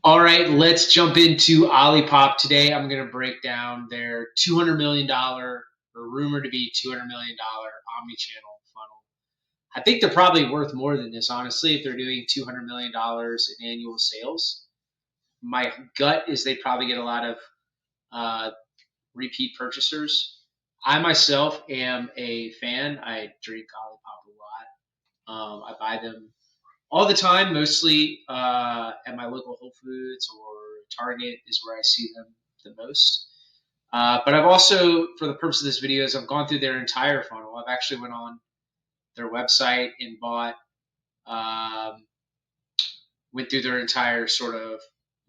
All right, let's jump into Olipop today. I'm going to break down their $200 million or rumored to be $200 million omni-channel funnel. I think they're probably worth more than this, honestly, if they're doing $200 million in annual sales. My gut is they probably get a lot of uh, repeat purchasers. I myself am a fan. I drink Olipop a lot. I buy them all the time, mostly at my local Whole Foods or Target is where I see them the most. But I've also, for the purpose of this video, is I've gone through their entire funnel. I've actually went on their website and um, went through their entire sort of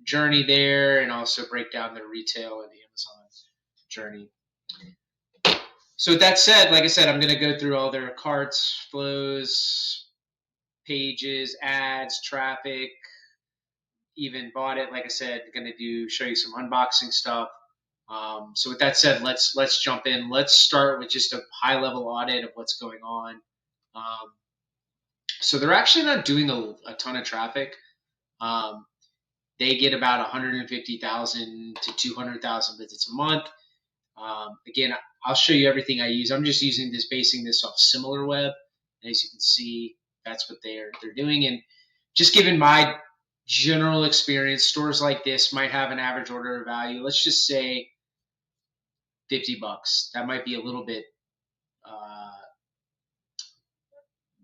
journey there, and also break down their retail and Amazon journey. So with that said, like I said, I'm going to go through all their carts, flows, pages, ads, traffic, even bought it. Like I said, going to show you some unboxing stuff. So with that said, let's jump in. Let's start with just a high level audit of what's going on. Um, so they're actually not doing a ton of traffic. Um, they get about 150,000 to 200,000 visits a month. Again, I'll show you everything I use. I'm just basing this off SimilarWeb, and as you can see, that's what they're doing. And just given my general experience, stores like this might have an average order value. Let's just say $50. That might be a little bit, uh,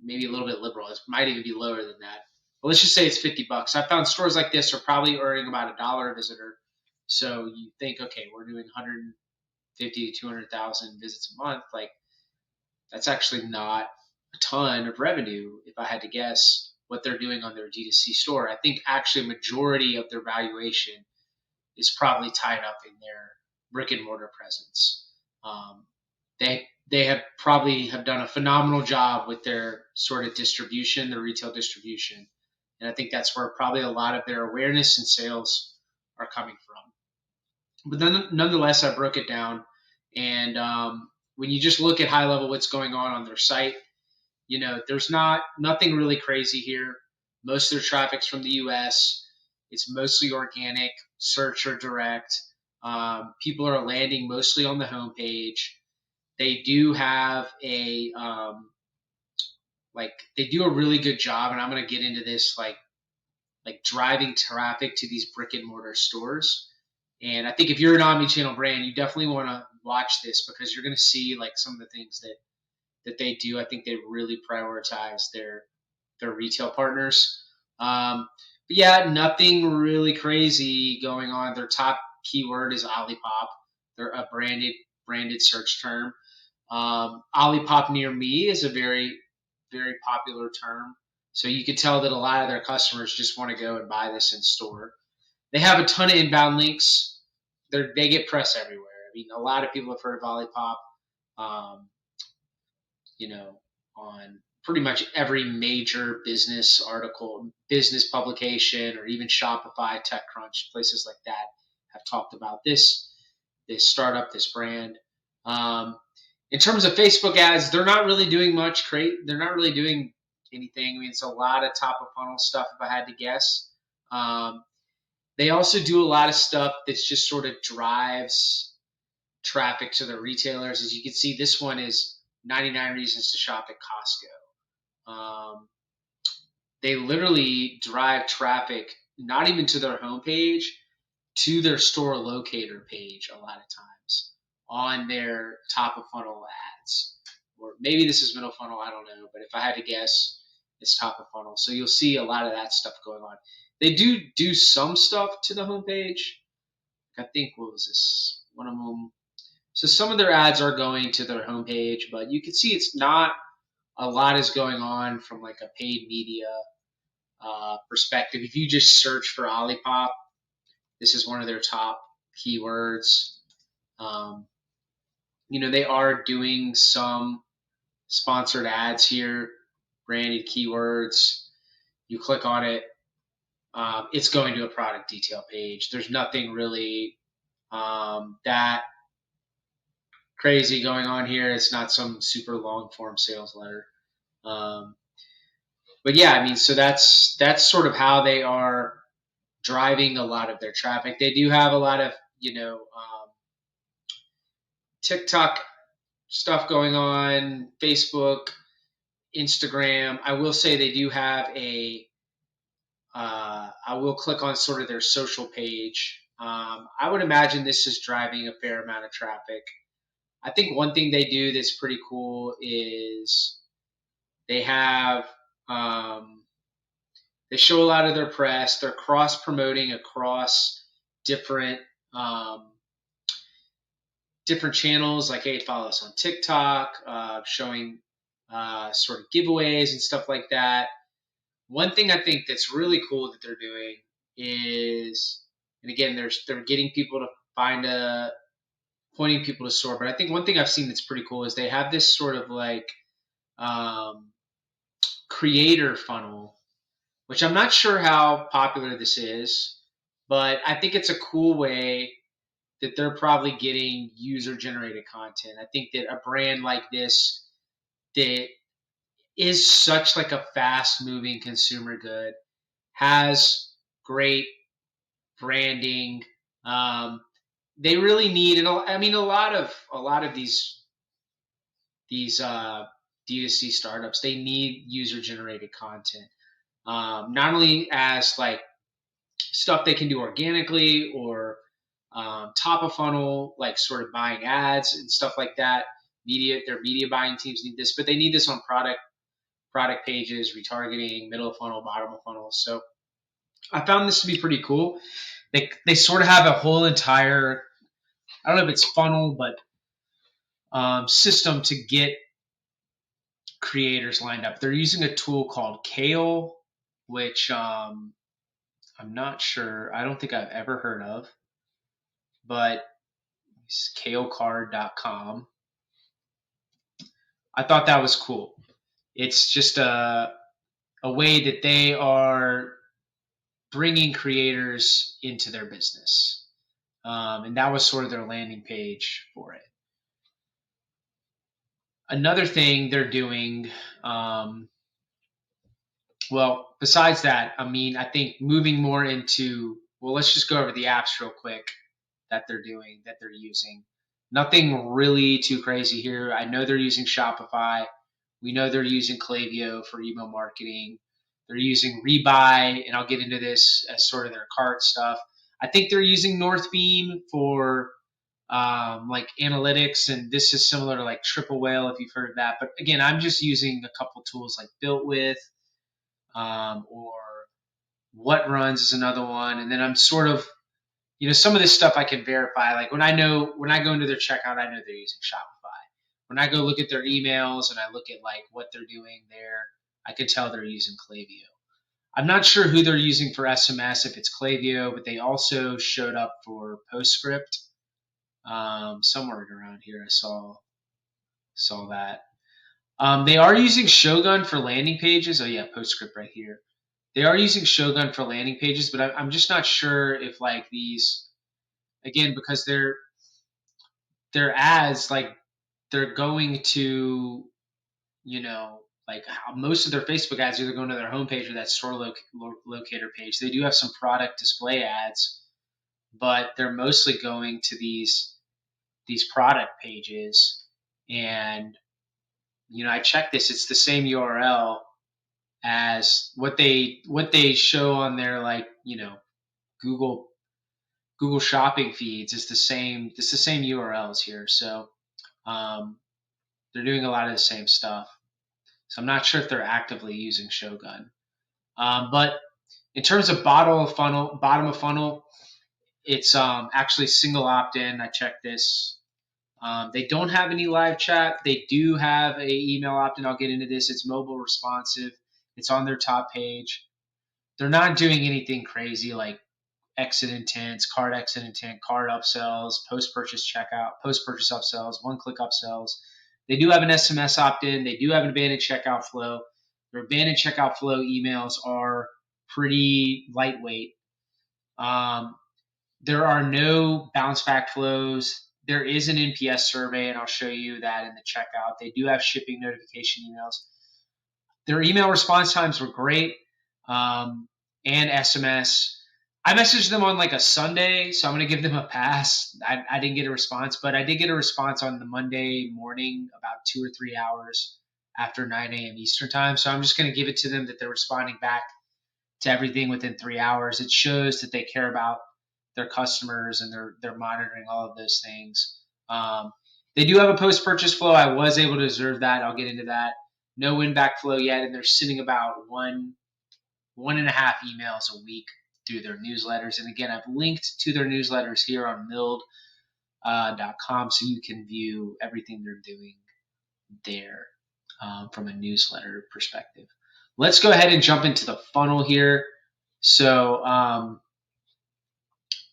maybe a little bit liberal. It might even be lower than that. But let's just say it's $50. I found stores like this are probably earning about $1 a visitor. So you think, okay, we're doing 150 to 200,000 visits a month. Like that's actually not a ton of revenue. If I had to guess what they're doing on their D2C store, I think actually a majority of their valuation is probably tied up in their brick and mortar presence. Um, they have probably have done a phenomenal job with their sort of distribution, their retail distribution, and I think that's where probably a lot of their awareness and sales are coming from. But then, nonetheless, I broke it down, and when you just look at high level what's going on their site, there's nothing really crazy here. Most of their traffic's from the U.S. It's mostly organic, search or direct. People are landing mostly on the homepage. They do have they do a really good job, and I'm going to get into this like driving traffic to these brick and mortar stores. And I think if you're an omni-channel brand, you definitely want to watch this because you're going to see like some of the things that they do. I think they really prioritize their retail partners. But yeah, nothing really crazy going on. Their top keyword is Olipop. They're a branded search term. Olipop near me is a very popular term. So you could tell that a lot of their customers just want to go and buy this in store. They have a ton of inbound links. They get press everywhere. I mean, a lot of people have heard of Olipop. Um, you know, on pretty much every major business article, business publication, or even Shopify, TechCrunch, places like that have talked about this startup, this brand. Um, in terms of Facebook ads, they're not really doing much. They're not really doing anything. I mean, it's a lot of top of funnel stuff, if I had to guess. Um, they also do a lot of stuff that's just sort of drives traffic to the retailers. As you can see, this one is 99 reasons to shop at Costco. They literally drive traffic not even to their homepage, to their store locator page a lot of times on their top of funnel ads. Or maybe this is middle funnel, I don't know. But if I had to guess, it's top of funnel. So you'll see a lot of that stuff going on. They do some stuff to the homepage. I think, what was this? One of them. So some of their ads are going to their homepage, but you can see it's not a lot is going on from like a paid media perspective. If you just search for Olipop, this is one of their top keywords. Um, they are doing some sponsored ads here, branded keywords. You click on it, it's going to a product detail page. There's nothing really that crazy going on here. It's not some super long form sales letter. Um, but yeah, I mean, so that's sort of how they are driving a lot of their traffic. They do have a lot of, TikTok stuff going on, Facebook, Instagram. I will say they do have I will click on sort of their social page. I would imagine this is driving a fair amount of traffic. I think one thing they do that's pretty cool is they have, they show a lot of their press. They're cross promoting across different, um, different channels. Like, hey, follow us on TikTok, showing sort of giveaways and stuff like that. One thing I think that's really cool that they're doing is, and again, they're getting people to find pointing people to store. But I think one thing I've seen that's pretty cool is they have this sort of like um, creator funnel, which I'm not sure how popular this is, but I think it's a cool way that they're probably getting user generated content. I think that a brand like this that is such like a fast moving consumer good, has great branding. They really need, and I mean, a lot of these D2C startups, they need user generated content. Not only as like stuff they can do organically or top of funnel, like sort of buying ads and stuff like that. Their media buying teams need this, but they need this on product pages, retargeting, middle of funnel, bottom of funnel. So I found this to be pretty cool. They sort of have a whole entire, I don't know if it's funnel, but system to get creators lined up. They're using a tool called Kale, which I'm not sure. I don't think I've ever heard of, but it's kalecard.com. I thought that was cool. It's just a way that they are bringing creators into their business. And that was sort of their landing page for it. Another thing they're doing, well, besides that, I mean, I think moving more into, well, let's just go over the apps real quick that they're using. Nothing really too crazy here. I know they're using Shopify. We know they're using Klaviyo for email marketing. They're using Rebuy, and I'll get into this as sort of their cart stuff. I think they're using Northbeam for like analytics, and this is similar to like Triple Whale if you've heard of that. But again, I'm just using a couple tools like Built With, or What Runs is another one, and then I'm sort of, some of this stuff I can verify. Like when I go into their checkout, I know they're using Shopify. When I go look at their emails and I look at like what they're doing there, I could tell they're using Klaviyo. I'm not sure who they're using for SMS, if it's Klaviyo, but they also showed up for PostScript. Somewhere around here I saw that. They are using Shogun for landing pages. Oh yeah, PostScript right here. They are using Shogun for landing pages, but I'm just not sure if like these, again, because their ads, like they're going to, like how most of their Facebook ads either going to their homepage or that store locator page. They do have some product display ads, but they're mostly going to these product pages. And I checked this; it's the same URL as what they show on their like Google shopping feeds. Is the same. It's the same URLs here, so they're doing a lot of the same stuff. So I'm not sure if they're actively using Shogun. But in terms of bottom of funnel, it's actually single opt-in. I checked this. They don't have any live chat. They do have a email opt-in. I'll get into this. It's mobile responsive. It's on their top page. They're not doing anything crazy like exit intents, card exit intent, card upsells, post-purchase checkout, post-purchase upsells, one-click upsells. They do have an SMS opt-in. They do have an abandoned checkout flow. Their abandoned checkout flow emails are pretty lightweight. There are no bounce back flows. There is an NPS survey, and I'll show you that in the checkout. They do have shipping notification emails. Their email response times were great, and SMS. I messaged them on like a Sunday, so I'm going to give them a pass. I didn't get a response, but I did get a response on the Monday morning about 2 or 3 hours after 9 a.m. Eastern time. So I'm just going to give it to them that they're responding back to everything within 3 hours. It shows that they care about their customers and they're monitoring all of those things. They do have a post purchase flow. I was able to observe that. I'll get into that. No win back flow yet, and they're sitting about one and a half emails a week through their newsletters. And again, I've linked to their newsletters here on milled.com so you can view everything they're doing there from a newsletter perspective. Let's go ahead and jump into the funnel here. So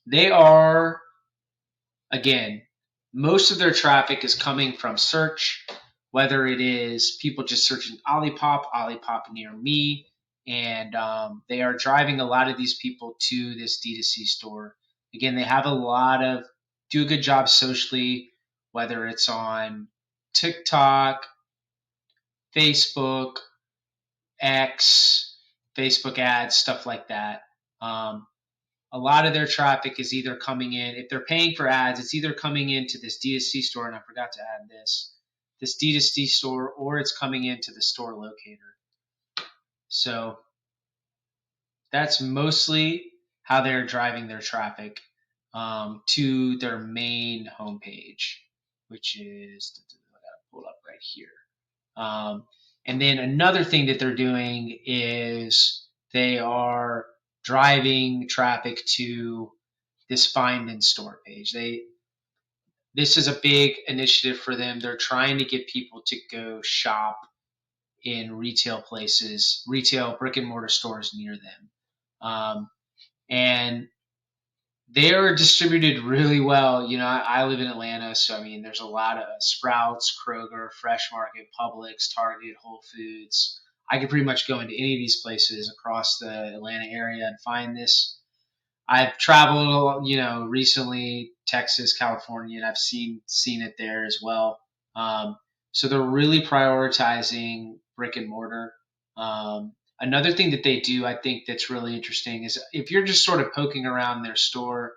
they are, again, most of their traffic is coming from search, whether it is people just searching Ollipop near me, and they are driving a lot of these people to this D2C store. Again, they have do a good job socially, whether it's on TikTok, Facebook, X, Facebook ads, stuff like that. A lot of their traffic is either coming in, if they're paying for ads, it's either coming into this D2C store, and I forgot to add this D2C store, or it's coming into the store locator. So that's mostly how they're driving their traffic to their main homepage, which is, I gotta pull up right here. And then another thing that they're doing is they are driving traffic to this find in store page. This is a big initiative for them. They're trying to get people to go shop in retail places, retail brick and mortar stores near them. And they're distributed really well. You know, I live in Atlanta, so I mean, there's a lot of Sprouts, Kroger, Fresh Market, Publix, Target, Whole Foods. I could pretty much go into any of these places across the Atlanta area and find this. I've traveled, you know, recently, Texas, California, and I've seen it there as well. So they're really prioritizing brick and mortar. Another thing that they do, I think, that's really interesting is if you're just sort of poking around their store,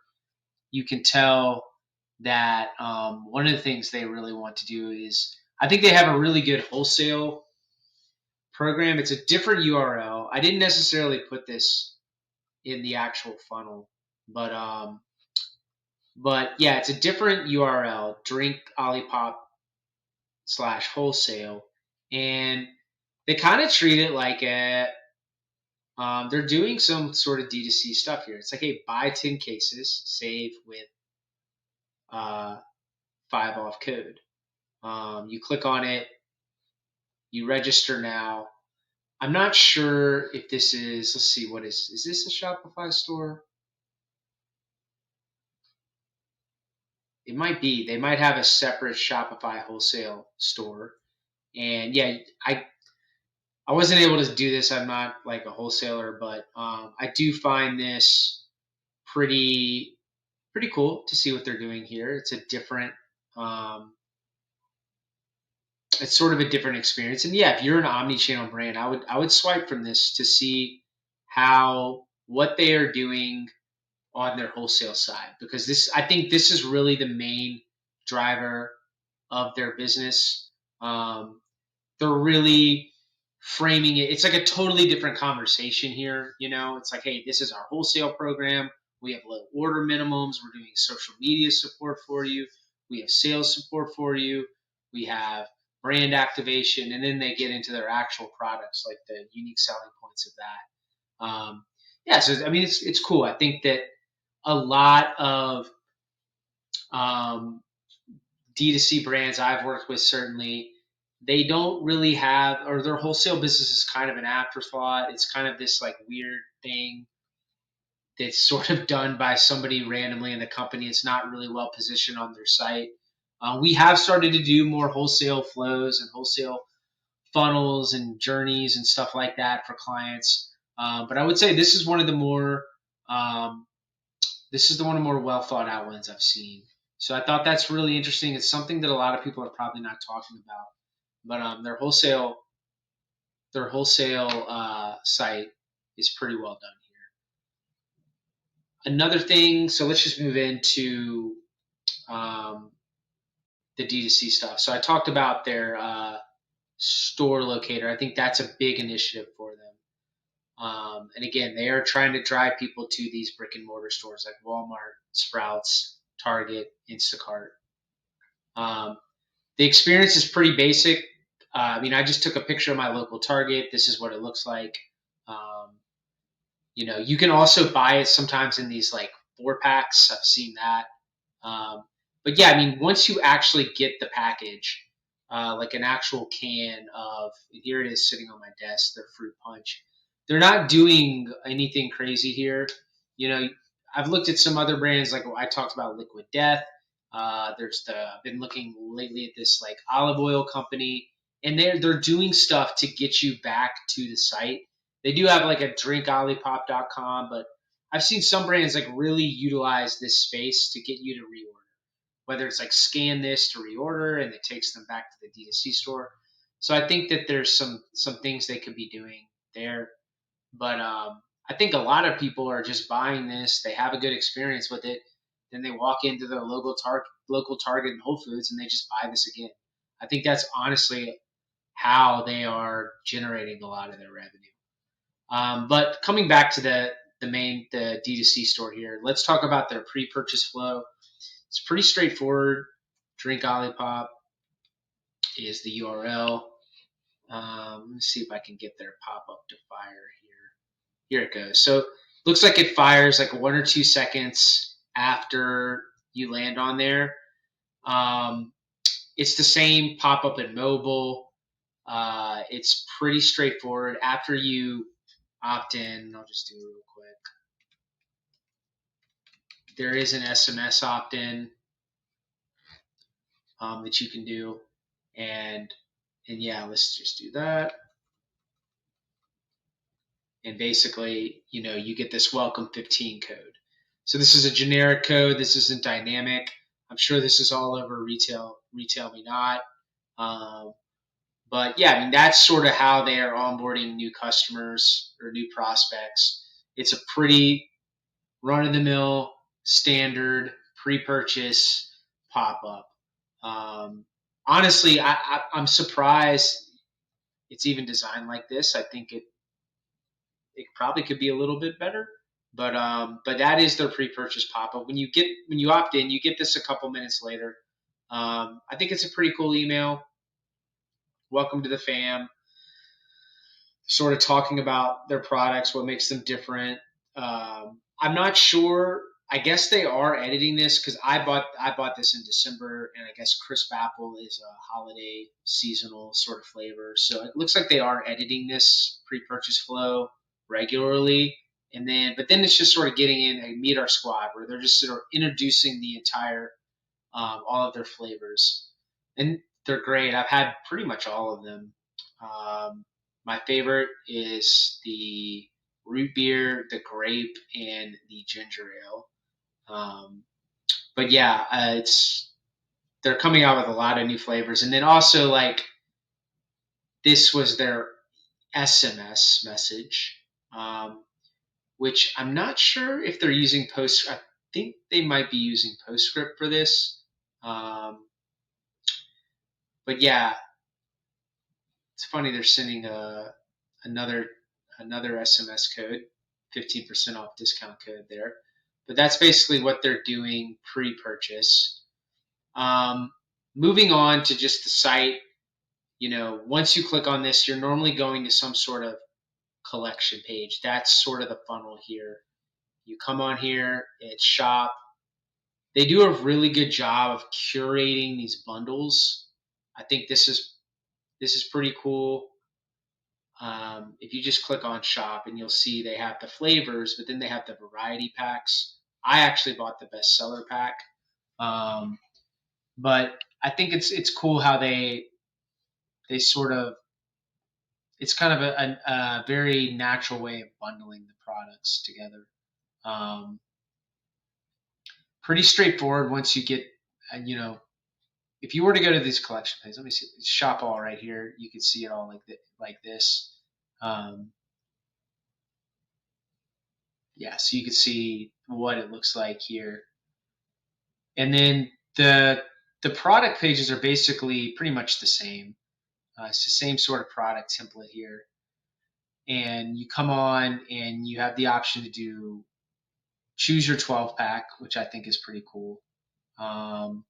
you can tell that one of the things they really want to do is, I think they have a really good wholesale program. It's a different URL. I didn't necessarily put this in the actual funnel, but yeah, it's a different URL, drink Olipop / wholesale, and they kind of treat it like they're doing some sort of D2C stuff here. It's like, hey, buy 10 cases, save with 5 off code. You click on it, you register now. I'm not sure if this is, let's see, is this a Shopify store? It might be. They might have a separate Shopify wholesale store. And yeah, I wasn't able to do this. I'm not like a wholesaler, but I do find this pretty cool to see what they're doing here. It's a different, it's sort of a different experience. And yeah, if you're an omni-channel brand, I would swipe from this to see what they are doing on their wholesale side, because I think this is really the main driver of their business. They're really framing it. It's like a totally different conversation here. You know, it's like, hey, this is our wholesale program. We have low order minimums. We're doing social media support for you. We have sales support for you. We have brand activation, and then they get into their actual products, like the unique selling points of that. Yeah, so I mean, it's cool. I think that a lot of D2C brands I've worked with, certainly, they don't really have, or their wholesale business is kind of an afterthought. It's kind of this like weird thing that's sort of done by somebody randomly in the company. It's not really well positioned on their site. We have started to do more wholesale flows and wholesale funnels and journeys and stuff like that for clients. But I would say this is one of the more well thought out ones I've seen. So I thought that's really interesting. It's something that a lot of people are probably not talking about. But their wholesale site is pretty well done Another thing, so let's just move into um, the D2C stuff. So I talked about their store locator. I think that's a big initiative for them. And again, they are trying to drive people to these brick and mortar stores like Walmart, Sprouts, Target, Instacart. Um, the experience is pretty basic. I mean, I just took a picture of my local Target. This is what it looks like. Um, you can also buy it sometimes in these like 4 packs. I've seen that. But yeah, I mean, once you actually get the package, like an actual can of, here it is sitting on my desk, their fruit punch. They're not doing anything crazy here. You know, I've looked at some other brands, like I talked about Liquid Death. I've been looking lately at this like olive oil company, and they're doing stuff to get you back to the site. They do have like a drinkolipop.com, but I've seen some brands like really utilize this space to get you to reorder. Whether it's like scan this to reorder and it takes them back to the D2C store. So I think that there's some things they could be doing there. But I think a lot of people are just buying this. They have a good experience with it. Then they walk into their local Target and Whole Foods and they just buy this again. I think that's honestly how they are generating a lot of their revenue. But coming back to the D2C store here, let's talk about their pre-purchase flow. It's pretty straightforward. Drink Ollipop is the URL. Let me see if I can get their pop-up to fire here. Here it goes. So looks like it fires like 1 or 2 seconds after you land on there. It's the same pop-up in mobile. It's pretty straightforward. After you opt in, I'll just do it real quick. There is an SMS opt-in that you can do, and yeah, let's just do that. And basically, you get this welcome 15 code. So this is a generic code. This isn't dynamic. I'm sure this is all over retail me not. But yeah, I mean, that's sort of how they are onboarding new customers or new prospects. It's a pretty run-of-the-mill, standard pre-purchase pop-up. Honestly, I'm surprised it's even designed like this. I think it probably could be a little bit better, but that is their pre-purchase pop-up. When you opt in, you get this a couple minutes later. I think it's a pretty cool email. Welcome to the fam. Sort of talking about their products, what makes them different. I'm not sure. I guess they are editing this because I bought this in December, and I guess crisp apple is a holiday seasonal sort of flavor. So it looks like they are editing this pre-purchase flow regularly, but then it's just sort of getting in a meet our squad where they're just sort of introducing the entire all of their flavors, and they're great. I've had pretty much all of them. My favorite is the root beer, the grape, and the ginger ale. But yeah, they're coming out with a lot of new flavors, and then also like this was their SMS message, which I'm not sure if they're using post. I think they might be using PostScript for this, but yeah, it's funny they're sending another SMS code, 15% off discount code there. But that's basically what they're doing pre-purchase. Moving on to just the site, once you click on this, you're normally going to some sort of collection page. That's sort of the funnel here. You come on here, it's shop. They do a really good job of curating these bundles. I think this is pretty cool. If you just click on shop and you'll see they have the flavors, but then they have the variety packs. I actually bought the bestseller pack. But I think it's cool how they sort of, it's kind of a very natural way of bundling the products together. Pretty straightforward once you get, if you were to go to these collection pages, let me see, shop all right here. You can see it all like this. Yeah, so you can see what it looks like here. And then the product pages are basically pretty much the same. It's the same sort of product template here. And you come on and you have the option to do choose your 12 pack, which I think is pretty cool. Um,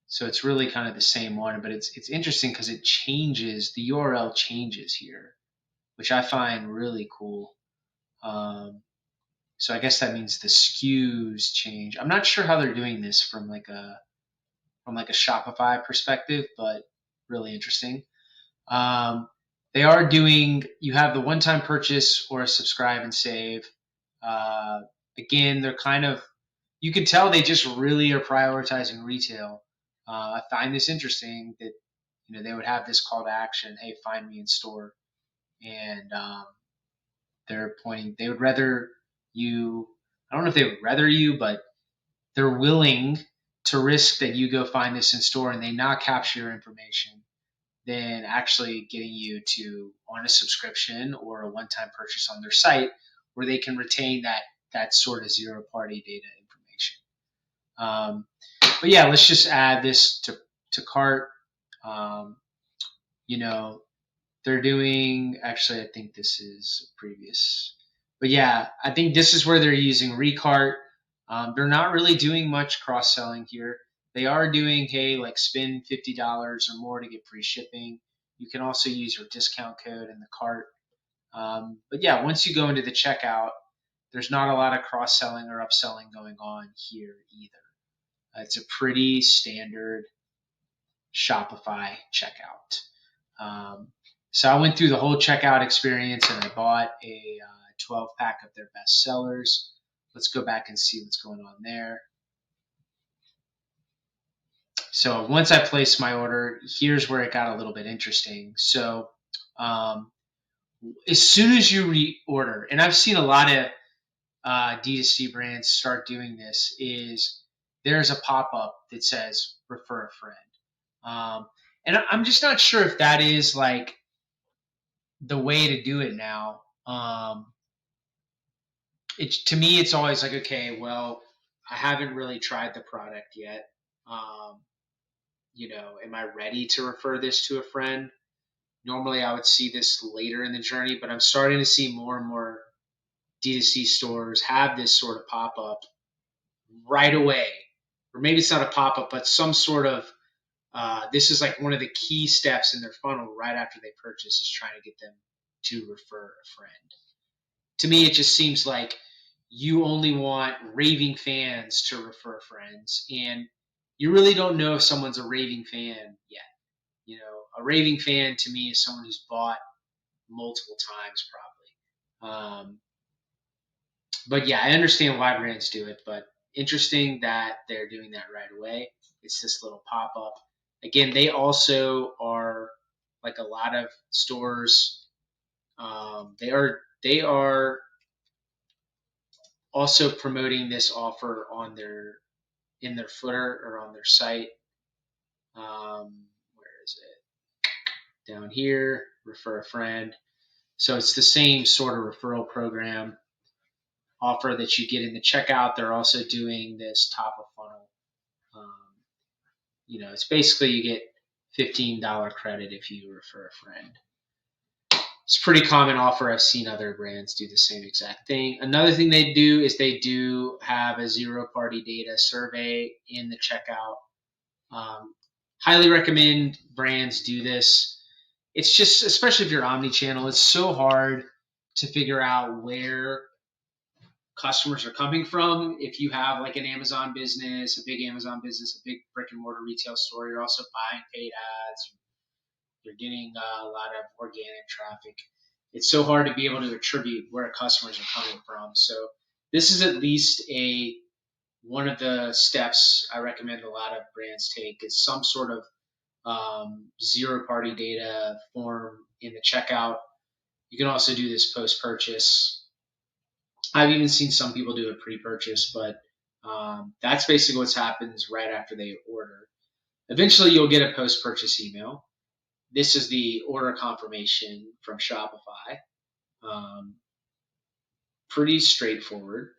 so it's really kind of the same one, but it's interesting because it changes, the URL changes here, which I find really cool. So I guess that means the SKUs change. I'm not sure how they're doing this from like a Shopify perspective, but really interesting. Um, they are doing, you have the one-time purchase or a subscribe and save. Uh, Again, they're kind of, you can tell they just really are prioritizing retail. I find this interesting that, they would have this call to action, hey, find me in store. And they're pointing, they would rather you, I don't know if they would rather you, but they're willing to risk that you go find this in store and they not capture your information than actually getting you to on a subscription or a one-time purchase on their site where they can retain that sort of zero-party data information. But yeah, let's just add this to cart. Um, you know, they're doing, actually, I think this is previous, but yeah, I think this is where they're using Recart. They're not really doing much cross-selling here. They are doing, hey, like spend $50 or more to get free shipping. You can also use your discount code in the cart. But yeah, once you go into the checkout, there's not a lot of cross-selling or upselling going on here either. It's a pretty standard Shopify checkout. So I went through the whole checkout experience and I bought a 12 pack of their best sellers. Let's go back and see what's going on there. So once I placed my order, here's where it got a little bit interesting. So as soon as you reorder, and I've seen a lot of D2C brands start doing this, is there's a pop-up that says refer a friend. And I'm just not sure if that is like the way to do it now. To me, it's always like, okay, well, I haven't really tried the product yet. Um, am I ready to refer this to a friend? Normally, I would see this later in the journey, but I'm starting to see more and more D2C stores have this sort of pop up right away, or maybe it's not a pop up, but some sort of this is like one of the key steps in their funnel right after they purchase is trying to get them to refer a friend. To me, it just seems like you only want raving fans to refer friends, and you really don't know if someone's a raving fan yet. A raving fan to me is someone who's bought multiple times, probably. But yeah, I understand why brands do it, but interesting that they're doing that right away. It's this little pop up. Again, they also are like a lot of stores. They are also promoting this offer in their footer or on their site. Where is it? Down here, refer a friend. So it's the same sort of referral program offer that you get in the checkout. They're also doing this top of funnel. It's basically you get $15 credit if you refer a friend. It's a pretty common offer. I've seen other brands do the same exact thing. Another thing they do is they do have a zero-party data survey in the checkout. Highly recommend brands do this. It's just, especially if you're omni-channel, it's so hard to figure out where customers are coming from. If you have like an Amazon business, a big Amazon business, a big brick and mortar retail store, you're also buying paid ads. You're getting a lot of organic traffic. It's so hard to be able to attribute where customers are coming from. So this is at least one of the steps I recommend a lot of brands take is some sort of zero-party data form in the checkout. You can also do this post-purchase. I've even seen some people do it pre-purchase, but that's basically what happens right after they order. Eventually, you'll get a post-purchase email. This is the order confirmation from Shopify. pretty straightforward.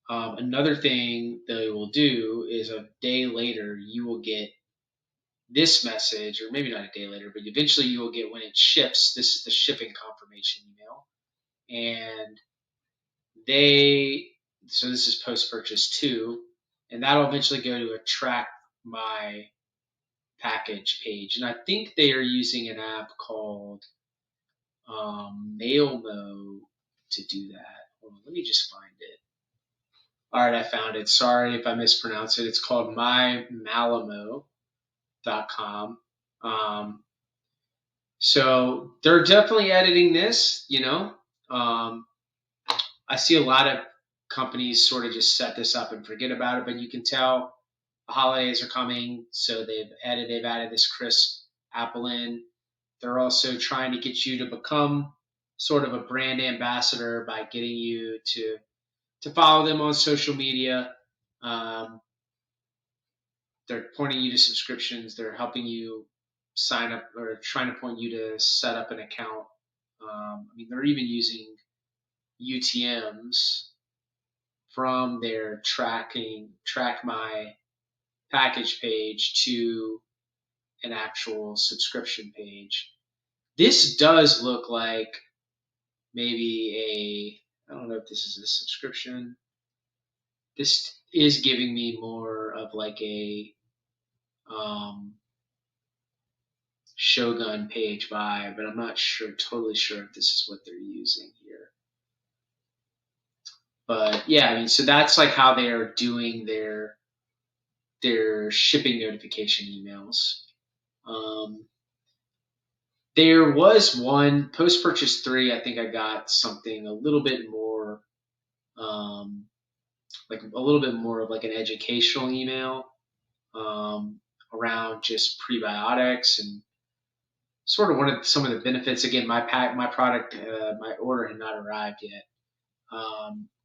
Another thing they will do is a day later, you will get this message, or maybe not a day later, but eventually you will get when it ships. This is the shipping confirmation email. And so this is post purchase 2, and that'll eventually go to a track my package page. And I think they are using an app called Mailmo to do that. Hold on, let me just find it. All right, I found it. Sorry if I mispronounce it. It's called mymalamo.com. So they're definitely editing this, I see a lot of companies sort of just set this up and forget about it, but you can tell the holidays are coming, so they've added this crisp Apple in. They're also trying to get you to become sort of a brand ambassador by getting you to follow them on social media. They're pointing you to subscriptions. They're helping you sign up or trying to point you to set up an account. They're even using UTMs from their track my package page to an actual subscription page. This does look like maybe I don't know if this is a subscription. This is giving me more of like a Shogun page vibe, but I'm not totally sure if this is what they're using here. But yeah, so that's like how they are doing their shipping notification emails. There was one post purchase 3. I think I got something a little bit more, like a little bit more of like an educational email around just prebiotics and sort of some of the benefits. Again, my product, my order had not arrived yet,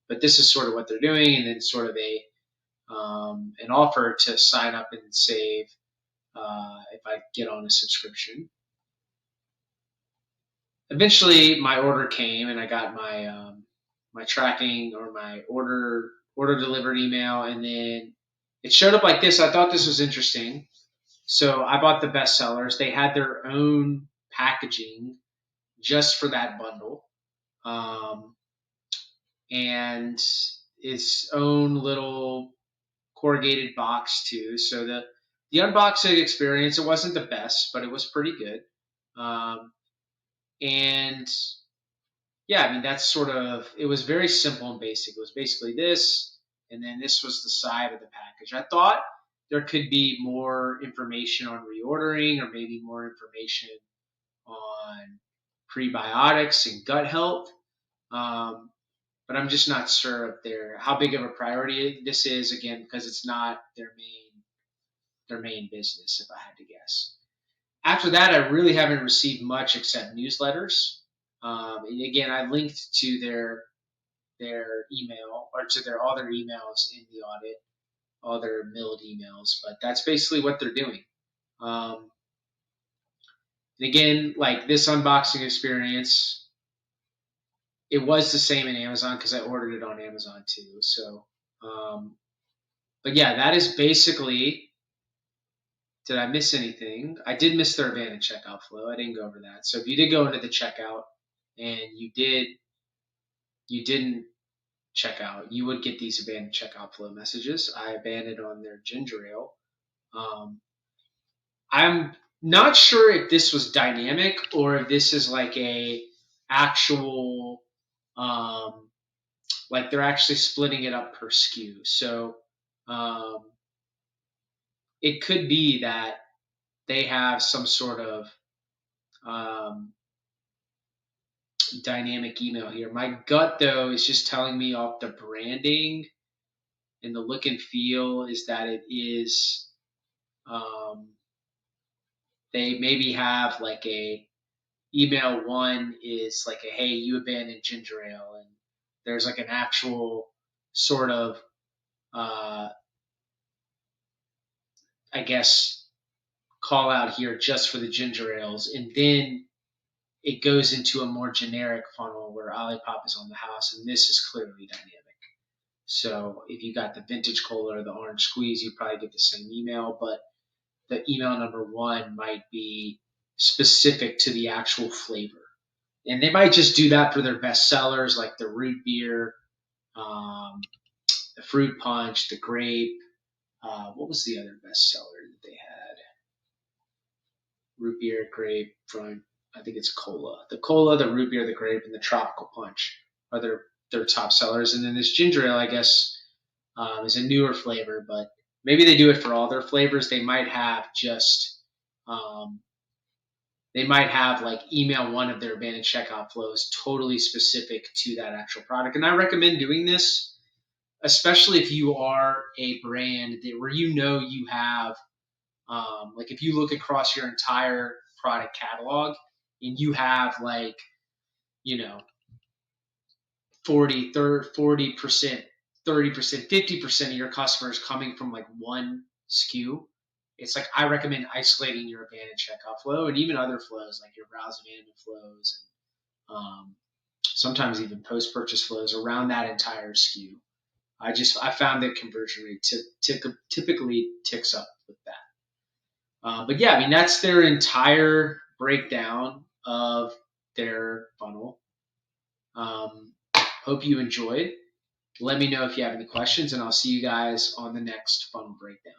but this is sort of what they're doing, and then sort of an offer to sign up and save if I get on a subscription. Eventually, my order came, and I got my tracking or my order delivered email, and then it showed up like this. I thought this was interesting, so I bought the bestsellers. They had their own packaging just for that bundle, and its own little corrugated box too. So the unboxing experience, it wasn't the best, but it was pretty good. And yeah, that's sort of, it was very simple and basic. It was basically this, and then this was the side of the package. I thought there could be more information on reordering, or maybe more information on prebiotics and gut health. But I'm just not sure if how big of a priority this is, again, because it's not their main business, if I had to guess. After that, I really haven't received much except newsletters. And again, I linked to their email, or to all their emails in the audit, all their milled emails, but that's basically what they're doing. And again, like this unboxing experience, it was the same in Amazon because I ordered it on Amazon too. So, but yeah, that is basically. Did I miss anything? I did miss their abandoned checkout flow. I didn't go over that. So if you did go into the checkout and you didn't check out, you would get these abandoned checkout flow messages. I abandoned on their ginger ale. I'm not sure if this was dynamic or if this is like a actual, like they're actually splitting it up per SKU. So it could be that they have some sort of dynamic email here. My gut, though, is just telling me off the branding and the look and feel is that it is, they maybe have like a email 1 is like a, hey, you abandoned ginger ale, and there's like an actual sort of, I guess, call out here just for the ginger ales, and then it goes into a more generic funnel where Olipop is on the house, and this is clearly dynamic. So if you got the vintage cola or the orange squeeze, you probably get the same email, but the email number one might be specific to the actual flavor. And they might just do that for their best sellers, like the root beer, um, the fruit punch, the grape. What was the other best seller that they had? Root beer, grape, front. I think it's cola. The cola, the root beer, the grape, and the tropical punch are their top sellers. And then this ginger ale, I guess, is a newer flavor, but maybe they do it for all their flavors. They might have just they might have like email one of their abandoned checkout flows totally specific to that actual product. And I recommend doing this, especially if you are a brand that where you have like if you look across your entire product catalog and you have like, you know, 40%, 30%, 50% of your customers coming from like one SKU, it's like I recommend isolating your abandoned checkout flow and even other flows like your browse abandonment flows and sometimes even post purchase flows around that entire SKU. I found that conversion rate typically ticks up with that. But yeah, I mean that's their entire breakdown of their funnel. Hope you enjoyed. Let me know if you have any questions, and I'll see you guys on the next funnel breakdown.